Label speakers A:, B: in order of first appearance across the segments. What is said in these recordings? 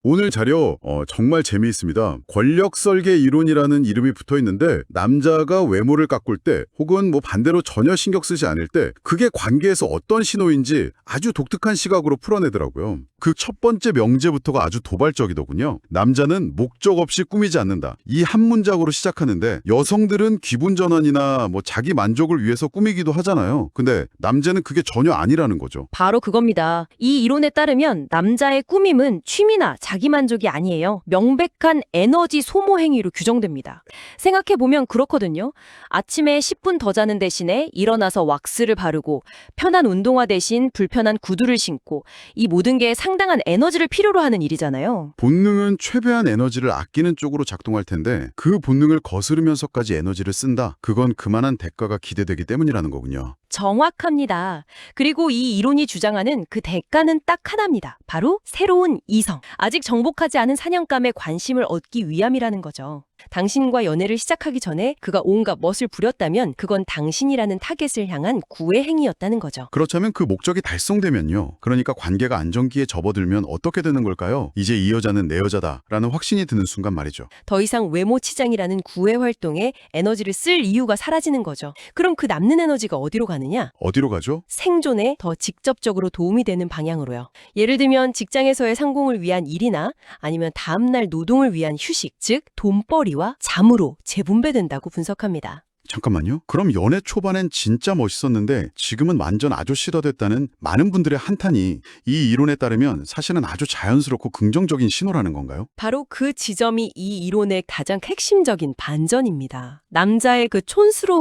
A: 오늘 자료 정말 재미있습니다. 권력 설계 이론이라는 이름이 붙어 있는데 남자가 외모를 가꿀 때 혹은 뭐 반대로 전혀 신경 쓰지 않을 때 그게 관계에서 어떤 신호인지 아주 독특한 시각으로 풀어내더라고요. 그 첫 번째 명제부터가 아주 도발적이더군요. 남자는 목적 없이 꾸미지 않는다. 이 한 문장으로 시작하는데 여성들은 기분 전환이나 뭐 자기 만족을 위해서 꾸미기도 하잖아요. 근데 남자는 그게 전혀 아니라는 거죠.
B: 바로 그겁니다. 이 이론에 따르면 남자의 꾸밈은 취미나 자기만족이 아니에요. 명백한 에너지 소모 행위로 규정됩니다. 생각해보면 그렇거든요. 아침에 10분 더 자는 대신에 일어나서 왁스를 바르고 편한 운동화 대신 불편한 구두를 신고 이 모든 게 상당한 에너지를 필요로 하는 일이잖아요.
A: 본능은 최대한 에너지를 아끼는 쪽으로 작동할 텐데 그 본능을 거스르면서까지 에너지를 쓴다. 그건 그만한 대가가 기대되기 때문이라는 거군요.
B: 정확합니다. 그리고 이 이론이 주장하는 그 대가는 딱 하나입니다. 바로 새로운 이성. 아직 정복하지 않은 사냥감에 관심을 얻기 위함이라는 거죠. 당신과 연애를 시작하기 전에 그가 온갖 멋을 부렸다면 그건 당신이라는 타겟을 향한 구애 행위였다는 거죠.
A: 그렇다면 그 목적이 달성되면요. 그러니까 관계가 안정기에 접어들면 어떻게 되는 걸까요? 이제 이 여자는 내 여자다라는 확신이 드는 순간 말이죠.
B: 더 이상 외모 치장이라는 구애 활동에 에너지를 쓸 이유가 사라지는 거죠. 그럼 그 남는 에너지가 어디로 가느냐?
A: 어디로 가죠?
B: 생존에 더 직접적으로 도움이 되는 방향으로요. 예를 들면 직장에서의 성공을 위한 일이나 아니면 다음날 노동을 위한 휴식, 즉 돈벌이와 잠으로 재분배된다고 분석합니다.
A: 잠깐만요. 그럼 연애 초반엔 진짜 멋있었는데 지금은 완전 아저씨가 됐다는 많은 분들의 한탄이 이 이론에 따르면 사실은 아주 자연스럽고 긍정적인 신호라는 건가요?
B: 바로 그 지점이 이 이론의 가장 핵심적인 반전입니다. 남자의 그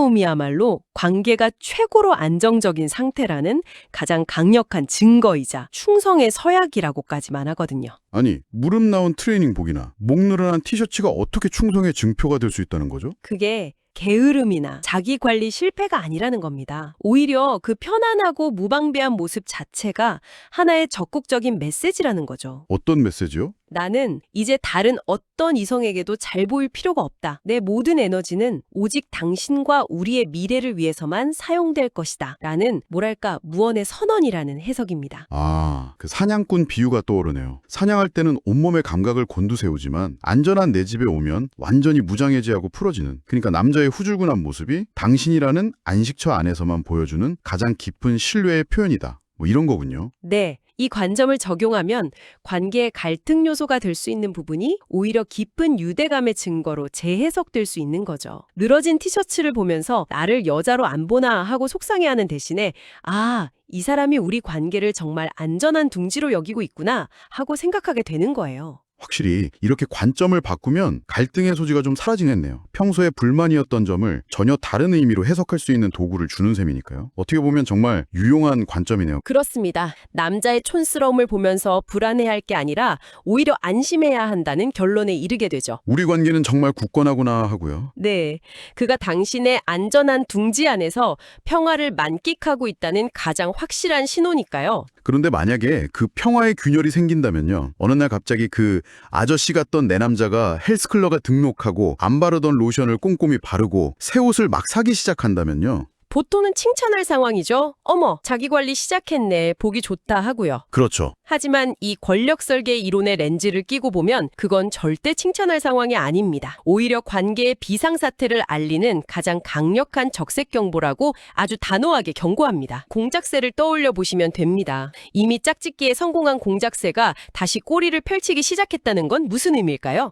B: 촌스러움이야말로 관계가 최고로 안정적인 상태라는 가장 강력한 증거이자 충성의 서약이라고까지만 하거든요.
A: 아니, 무릎 나온 트레이닝복이나 목 늘어난 티셔츠가 어떻게 충성의 증표가 될 수 있다는 거죠?
B: 그게 게으름이나 자기 관리 실패가 아니라는 겁니다. 오히려 그 편안하고 무방비한 모습 자체가 하나의 적극적인 메시지라는 거죠.
A: 어떤 메시지요?
B: 나는 이제 다른 어떤 이성에게도 잘 보일 필요가 없다. 내 모든 에너지는 오직 당신과 우리의 미래를 위해서만 사용될 것이다. 라는 뭐랄까 무언의 선언이라는 해석입니다.
A: 아, 그 사냥꾼 비유가 떠오르네요. 사냥할 때는 온몸의 감각을 곤두세우지만 안전한 내 집에 오면 완전히 무장해제하고 풀어지는, 그러니까 남자의 후줄근한 모습이 당신이라는 안식처 안에서만 보여주는 가장 깊은 신뢰의 표현이다. 뭐 이런 거군요.
B: 네. 이 관점을 적용하면 관계의 갈등 요소가 될 수 있는 부분이 오히려 깊은 유대감의 증거로 재해석될 수 있는 거죠. 늘어진 티셔츠를 보면서 나를 여자로 안 보나 하고 속상해하는 대신에 아, 이 사람이 우리 관계를 정말 안전한 둥지로 여기고 있구나 하고 생각하게 되는 거예요.
A: 확실히 이렇게 관점을 바꾸면 갈등의 소지가 좀 사라지겠네요. 평소에 불만이었던 점을 전혀 다른 의미로 해석할 수 있는 도구를 주는 셈이니까요. 어떻게 보면 정말 유용한 관점이네요.
B: 그렇습니다. 남자의 촌스러움을 보면서 불안해할 게 아니라 오히려 안심해야 한다는 결론에 이르게 되죠.
A: 우리 관계는 정말 굳건하구나 하고요.
B: 네, 그가 당신의 안전한 둥지 안에서 평화를 만끽하고 있다는 가장 확실한 신호니까요.
A: 그런데 만약에 그 평화의 균열이 생긴다면요. 어느 날 갑자기 그 아저씨 같던 내 남자가 헬스클럽에 등록하고 안 바르던 로션을 꼼꼼히 바르고 새 옷을 막 사기 시작한다면요.
B: 보통은 칭찬할 상황이죠. 어머, 자기 관리 시작했네. 보기 좋다 하고요.
A: 그렇죠.
B: 하지만 이 권력 설계 이론의 렌즈를 끼고 보면 그건 절대 칭찬할 상황이 아닙니다. 오히려 관계의 비상사태를 알리는 가장 강력한 적색 경보라고 아주 단호하게 경고합니다. 공작새를 떠올려 보시면 됩니다. 이미 짝짓기에 성공한 공작새가 다시 꼬리를 펼치기 시작했다는 건 무슨 의미일까요?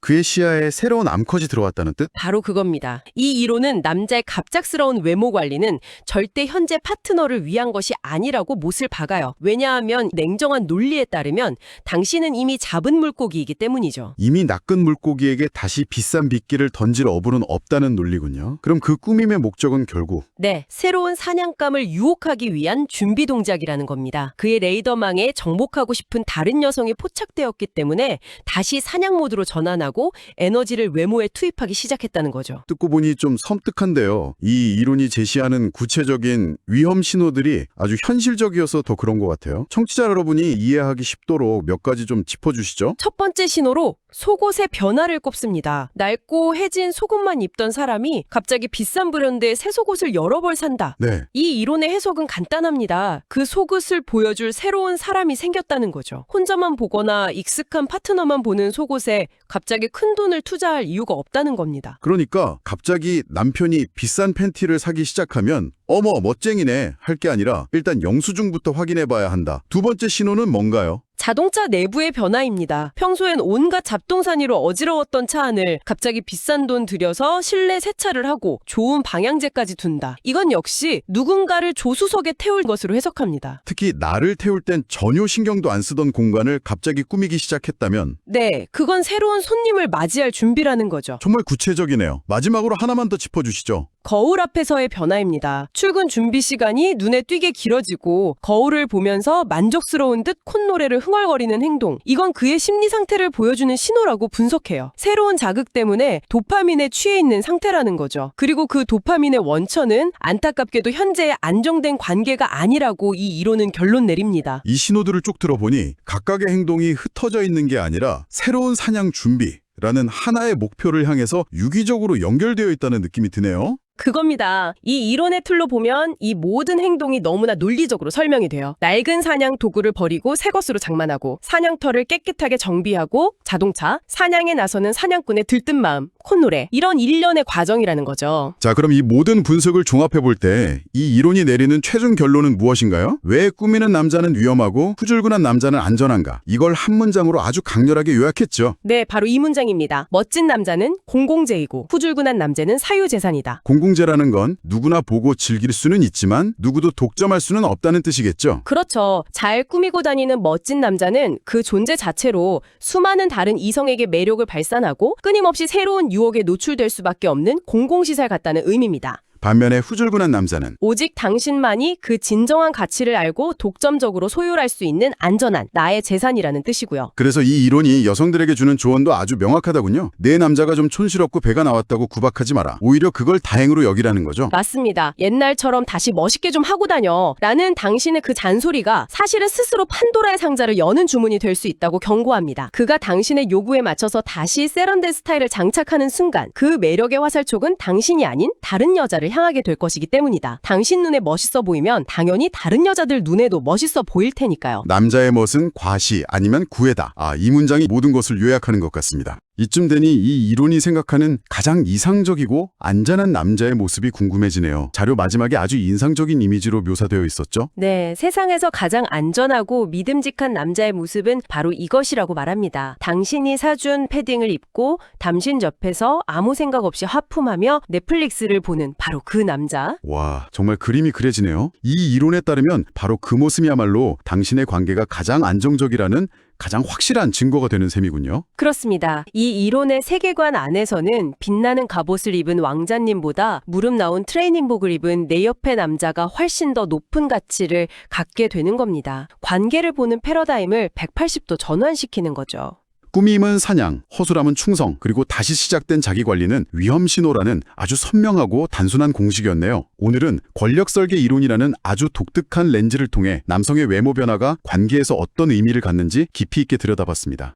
A: 그의 시야에 새로운 암컷이 들어왔다는 뜻?
B: 바로 그겁니다. 이 이론은 남자의 갑작스러운 외모 관리는 절대 현재 파트너를 위한 것이 아니라고 못을 박아요. 왜냐하면 냉정한 논리에 따르면 당신은 이미 잡은 물고기이기 때문이죠.
A: 이미 낚은 물고기에게 다시 비싼 미끼를 던질 어부는 없다는 논리군요. 그럼 그 꾸밈의 목적은 결국
B: 네, 새로운 사냥감을 유혹하기 위한 준비 동작이라는 겁니다. 그의 레이더망에 정복하고 싶은 다른 여성이 포착되었기 때문에 다시 사냥 모드로 전환하고 에너지를 외모에 투입하기 시작했다는 거죠.
A: 듣고 보니 좀 섬뜩한데요. 이 이론이 제시하는 구체적인 위험 신호들이 아주 현실적이어서 더 그런 것 같아요. 청취자 여러분이 이론이 이해하기 쉽도록 몇 가지 좀 짚어주시죠.
C: 첫 번째 신호로 속옷의 변화를 꼽습니다. 낡고 해진 속옷만 입던 사람이 갑자기 비싼 브랜드의 새 속옷을 여러 벌 산다.
A: 네.
C: 이 이론의 해석은 간단합니다. 그 속옷을 보여줄 새로운 사람이 생겼다는 거죠. 혼자만 보거나 익숙한 파트너만 보는 속옷에 갑자기 큰 돈을 투자할 이유가 없다는 겁니다.
A: 그러니까 갑자기 남편이 비싼 팬티를 사기 시작하면 어머 멋쟁이네 할 게 아니라 일단 영수증부터 확인해 봐야 한다. 두 번째 신호는 뭔가요?
C: 자동차 내부의 변화입니다. 평소엔 온갖 잡동사니로 어지러웠던 차 안을 갑자기 비싼 돈 들여서 실내 세차를 하고 좋은 방향제까지 둔다. 이건 역시 누군가를 조수석에 태울 것으로 해석합니다.
A: 특히 나를 태울 땐 전혀 신경도 안 쓰던 공간을 갑자기 꾸미기 시작했다면
C: 네, 그건 새로운 손님을 맞이할 준비라는 거죠.
A: 정말 구체적이네요. 마지막으로 하나만 더 짚어주시죠.
C: 거울 앞에서의 변화입니다. 출근 준비 시간이 눈에 띄게 길어지고 거울을 보면서 만족스러운 듯 콧노래를 흥얼거리는 행동. 이건 그의 심리 상태를 보여주는 신호라고 분석해요. 새로운 자극 때문에 도파민에 취해 있는 상태라는 거죠. 그리고 그 도파민의 원천은 안타깝게도 현재의 안정된 관계가 아니라고 이 이론은 결론 내립니다.
A: 이 신호들을 쭉 들어보니 각각의 행동이 흩어져 있는 게 아니라 새로운 사냥 준비라는 하나의 목표를 향해서 유기적으로 연결되어 있다는 느낌이 드네요.
C: 그겁니다. 이 이론의 틀로 보면 이 모든 행동이 너무나 논리적으로 설명이 돼요. 낡은 사냥 도구를 버리고 새 것으로 장만하고, 사냥터를 깨끗하게 정비하고, 자동차, 사냥에 나서는 사냥꾼의 들뜬 마음, 콧노래, 이런 일련의 과정이라는 거죠.
A: 자, 그럼 이 모든 분석을 종합해 볼 때 이 이론이 내리는 최종 결론은 무엇인가요? 왜 꾸미는 남자는 위험하고 후줄근한 남자는 안전한가? 이걸 한 문장으로 아주 강렬하게 요약했죠.
C: 네, 바로 이 문장입니다. 멋진 남자는 공공재이고 후줄근한 남자는 사유재산이다.
A: 공공재라는 건 누구나 보고 즐길 수는 있지만 누구도 독점할 수는 없다는 뜻이겠죠.
C: 그렇죠. 잘 꾸미고 다니는 멋진 남자는 그 존재 자체로 수많은 다른 이성에게 매력을 발산하고 끊임없이 새로운 유혹에 노출될 수밖에 없는 공공시설 같다는 의미입니다.
A: 반면에 후줄근한 남자는
C: 오직 당신만이 그 진정한 가치를 알고 독점적으로 소유할 수 있는 안전한 나의 재산이라는 뜻이고요.
A: 그래서 이 이론이 여성들에게 주는 조언도 아주 명확하다군요. 내 남자가 좀 촌스럽고 배가 나왔다고 구박하지 마라. 오히려 그걸 다행으로 여기라는 거죠.
C: 맞습니다. 옛날처럼 다시 멋있게 좀 하고 다녀 라는 당신의 그 잔소리가 사실은 스스로 판도라의 상자를 여는 주문이 될 수 있다고 경고합니다. 그가 당신의 요구에 맞춰서 다시 세련된 스타일을 장착하는 순간 그 매력의 화살촉은 당신이 아닌 다른 여자를 향하게 될 것이기 때문이다. 당신 눈에 멋있어 보이면 당연히 다른 여자들 눈에도 멋있어 보일 테니까요.
A: 남자의 멋은 과시 아니면 구애다. 이 문장이 모든 것을 요약하는 것 같습니다. 이쯤 되니 이 이론이 생각하는 가장 이상적이고 안전한 남자의 모습이 궁금해지네요. 자료 마지막에 아주 인상적인 이미지로 묘사되어 있었죠.
C: 네, 세상에서 가장 안전하고 믿음직한 남자의 모습은 바로 이것이라고 말합니다. 당신이 사준 패딩을 입고 당신 옆에서 아무 생각 없이 하품하며 넷플릭스를 보는 바로 그 남자.
A: 와, 정말 그림이 그려지네요. 이 이론에 따르면 바로 그 모습이야말로 당신의 관계가 가장 안정적이라는 가장 확실한 증거가 되는 셈이군요.
C: 그렇습니다. 이 이론의 세계관 안에서는 빛나는 갑옷을 입은 왕자님보다 무릎 나온 트레이닝복을 입은 내 옆의 남자가 훨씬 더 높은 가치를 갖게 되는 겁니다. 관계를 보는 패러다임을 180도 전환시키는 거죠.
A: 꾸밈은 사냥, 허술함은 충성, 그리고 다시 시작된 자기관리는 위험 신호라는 아주 선명하고 단순한 공식이었네요. 오늘은 권력설계 이론이라는 아주 독특한 렌즈를 통해 남성의 외모 변화가 관계에서 어떤 의미를 갖는지 깊이 있게 들여다봤습니다.